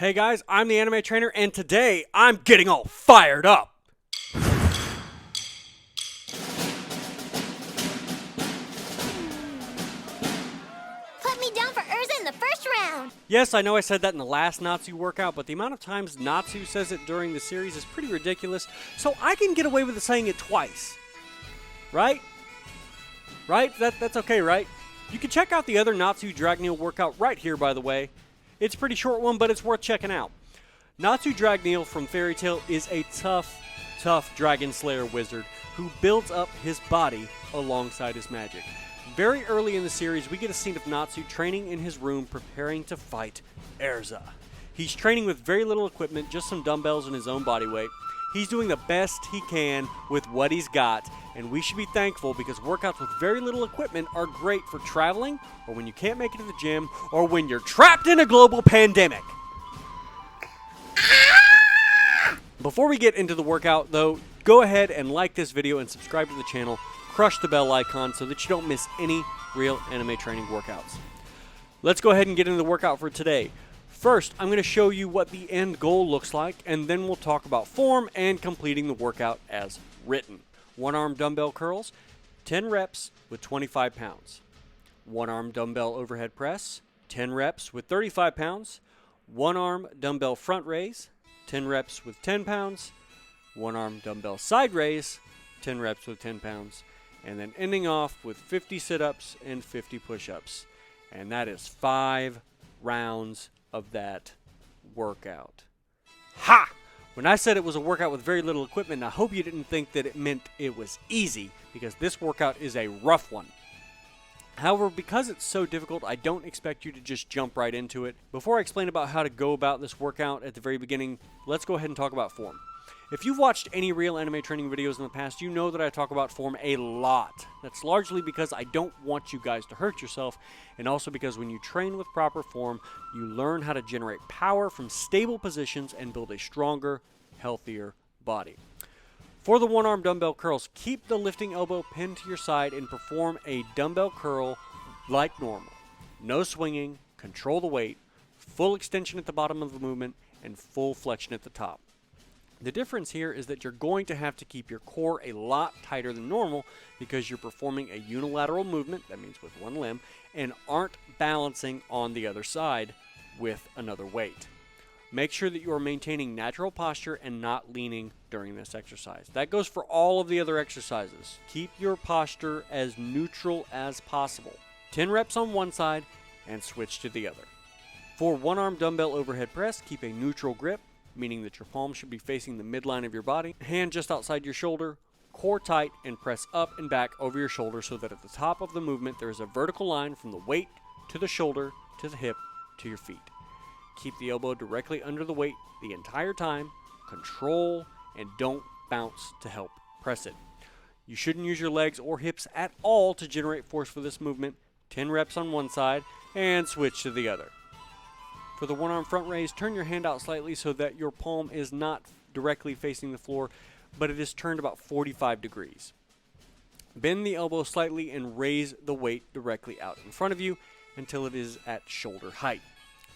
Hey guys, I'm the anime trainer, and today I'm getting all fired up. Put me down for Erza in the first round. Yes, I know I said that in the last Natsu workout, but the amount of times Natsu says it during the series is pretty ridiculous, so I can get away with saying it twice. Right? Right? That's okay, right? You can check out the other Natsu Dragneel workout right here, by the way. It's a pretty short one, but it's worth checking out. Natsu Dragneel from Fairy Tail is a tough Dragon Slayer wizard who builds up his body alongside his magic. Very early in the series, we get a scene of Natsu training in his room preparing to fight Erza. He's training with very little equipment, just some dumbbells and his own body weight. He's doing the best he can with what he's got, and we should be thankful because workouts with very little equipment are great for traveling, or when you can't make it to the gym, or when you're trapped in a global pandemic. Before we get into the workout, though, go ahead and like this video and subscribe to the channel. Crush the bell icon so that you don't miss any real anime training workouts. Let's go ahead and get into the workout for today. First, I'm going to show you what the end goal looks like, and then we'll talk about form and completing the workout as written. One-arm dumbbell curls, 10 reps with 25 pounds. One-arm dumbbell overhead press, 10 reps with 35 pounds. One-arm dumbbell front raise, 10 reps with 10 pounds. One-arm dumbbell side raise, 10 reps with 10 pounds. And then ending off with 50 sit-ups and 50 push-ups. And that is 5 rounds of that workout. Ha! When I said it was a workout with very little equipment, I hope you didn't think that it meant it was easy, because this workout is a rough one. However, because it's so difficult, I don't expect you to just jump right into it. Before I explain about how to go about this workout at the very beginning, let's go ahead and talk about form. If you've watched any real anime training videos in the past, you know that I talk about form a lot. That's largely because I don't want you guys to hurt yourself, and also because when you train with proper form, you learn how to generate power from stable positions and build a stronger, healthier body. For the one-arm dumbbell curls, keep the lifting elbow pinned to your side and perform a dumbbell curl like normal. No swinging, control the weight, full extension at the bottom of the movement, and full flexion at the top. The difference here is that you're going to have to keep your core a lot tighter than normal because you're performing a unilateral movement, that means with one limb, and aren't balancing on the other side with another weight. Make sure that you are maintaining natural posture and not leaning during this exercise. That goes for all of the other exercises. Keep your posture as neutral as possible. 10 reps on one side and switch to the other. For one-arm dumbbell overhead press, keep a neutral grip, meaning that your palm should be facing the midline of your body, hand just outside your shoulder, core tight, and press up and back over your shoulder so that at the top of the movement there is a vertical line from the weight to the shoulder to the hip to your feet. Keep the elbow directly under the weight the entire time, control, and don't bounce to help press it. You shouldn't use your legs or hips at all to generate force for this movement. 10 reps on one side and switch to the other. For the one-arm front raise, turn your hand out slightly so that your palm is not directly facing the floor, but it is turned about 45 degrees. Bend the elbow slightly and raise the weight directly out in front of you until it is at shoulder height.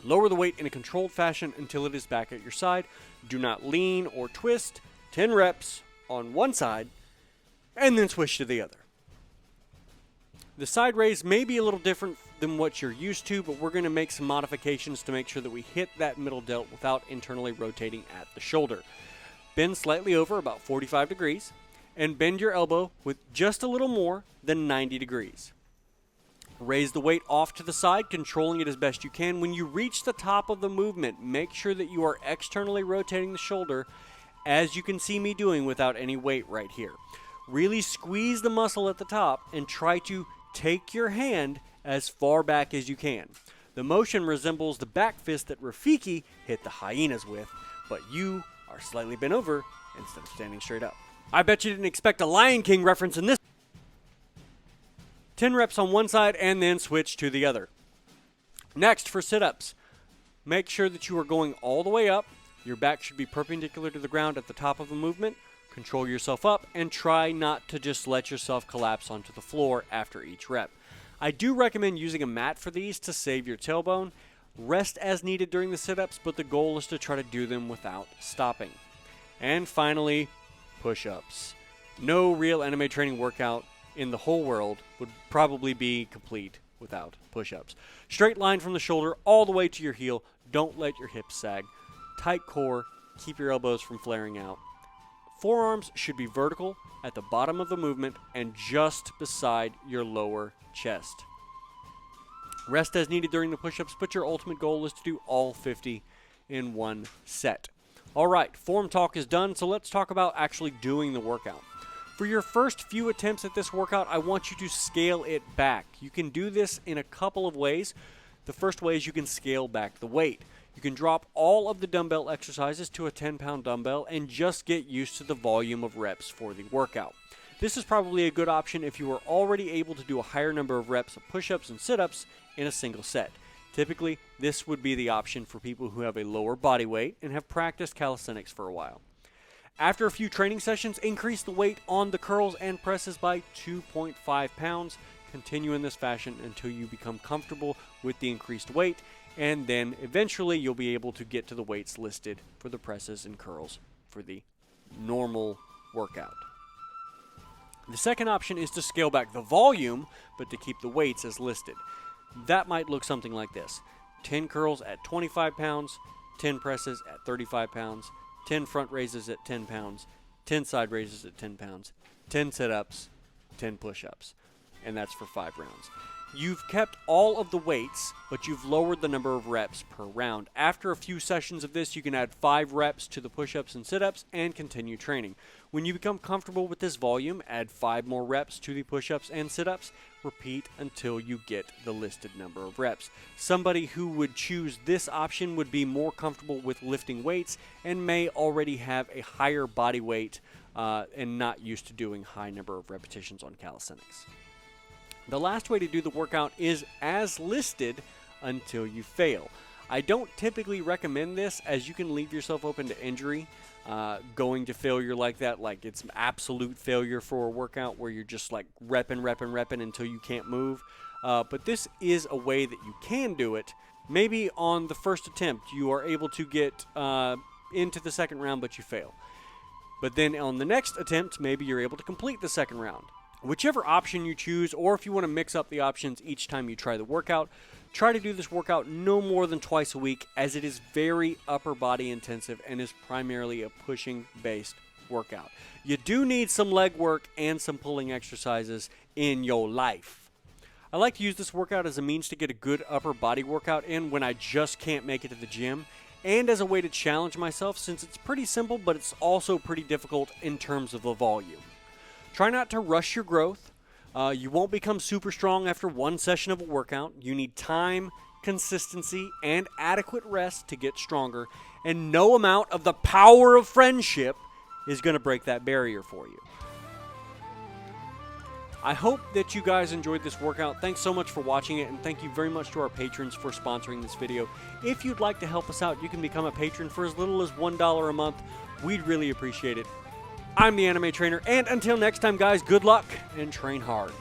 Lower the weight in a controlled fashion until it is back at your side. Do not lean or twist. 10 reps on one side, and then switch to the other. The side raise may be a little different than what you're used to, but we're going to make some modifications to make sure that we hit that middle delt without internally rotating at the shoulder. Bend slightly over about 45 degrees, and bend your elbow with just a little more than 90 degrees. Raise the weight off to the side, controlling it as best you can. When you reach the top of the movement, make sure that you are externally rotating the shoulder, as you can see me doing without any weight right here. Really squeeze the muscle at the top and try to take your hand as far back as you can. The motion resembles the back fist that Rafiki hit the hyenas with, but you are slightly bent over instead of standing straight up. I bet you didn't expect a Lion King reference in this. 10 reps on one side and then switch to the other. Next, for sit-ups, make sure that you are going all the way up. Your back should be perpendicular to the ground at the top of the movement. Control yourself up and try not to just let yourself collapse onto the floor after each rep. I do recommend using a mat for these to save your tailbone. Rest as needed during the sit-ups, but the goal is to try to do them without stopping. And finally, push-ups. No real anime training workout in the whole world would probably be complete without push-ups. Straight line from the shoulder all the way to your heel. Don't let your hips sag. Tight core. Keep your elbows from flaring out. Forearms should be vertical at the bottom of the movement and just beside your lower chest. Rest as needed during the push-ups, but your ultimate goal is to do all 50 in one set. All right, form talk is done, so let's talk about actually doing the workout. For your first few attempts at this workout, I want you to scale it back. You can do this in a couple of ways. The first way is you can scale back the weight. You can drop all of the dumbbell exercises to a 10-pound dumbbell and just get used to the volume of reps for the workout. This is probably a good option if you are already able to do a higher number of reps of push-ups and sit-ups in a single set. Typically, this would be the option for people who have a lower body weight and have practiced calisthenics for a while. After a few training sessions, increase the weight on the curls and presses by 2.5 pounds. Continue in this fashion until you become comfortable with the increased weight, and then eventually you'll be able to get to the weights listed for the presses and curls for the normal workout. The second option is to scale back the volume, but to keep the weights as listed. That might look something like this: 10 curls at 25 pounds, 10 presses at 35 pounds, 10 front raises at 10 pounds, 10 side raises at 10 pounds, 10 sit-ups, 10 push-ups. And that's for 5 rounds. You've kept all of the weights, but you've lowered the number of reps per round. After a few sessions of this, you can add 5 reps to the push-ups and sit-ups and continue training. When you become comfortable with this volume, add 5 more reps to the push-ups and sit-ups. Repeat until you get the listed number of reps. Somebody who would choose this option would be more comfortable with lifting weights and may already have a higher body weight and not used to doing high number of repetitions on calisthenics. The last way to do the workout is as listed until you fail. I don't typically recommend this, as you can leave yourself open to injury. Going to failure like that, like it's absolute failure for a workout where you're just like repping until you can't move. But this is a way that you can do it. Maybe on the first attempt you are able to get into the second round, but you fail. But then on the next attempt, maybe you're able to complete the second round. Whichever option you choose, or if you want to mix up the options each time you try the workout, try to do this workout no more than twice a week, as it is very upper body intensive and is primarily a pushing based workout. You do need some leg work and some pulling exercises in your life. I like to use this workout as a means to get a good upper body workout in when I just can't make it to the gym, and as a way to challenge myself, since it's pretty simple, but it's also pretty difficult in terms of the volume. Try not to rush your growth. You won't become super strong after one session of a workout. You need time, consistency, and adequate rest to get stronger, and no amount of the power of friendship is going to break that barrier for you. I hope that you guys enjoyed this workout. Thanks so much for watching it, and thank you very much to our patrons for sponsoring this video. If you'd like to help us out, you can become a patron for as little as $1 a month. We'd really appreciate it. I'm the Anime Trainer, and until next time, guys, good luck and train hard.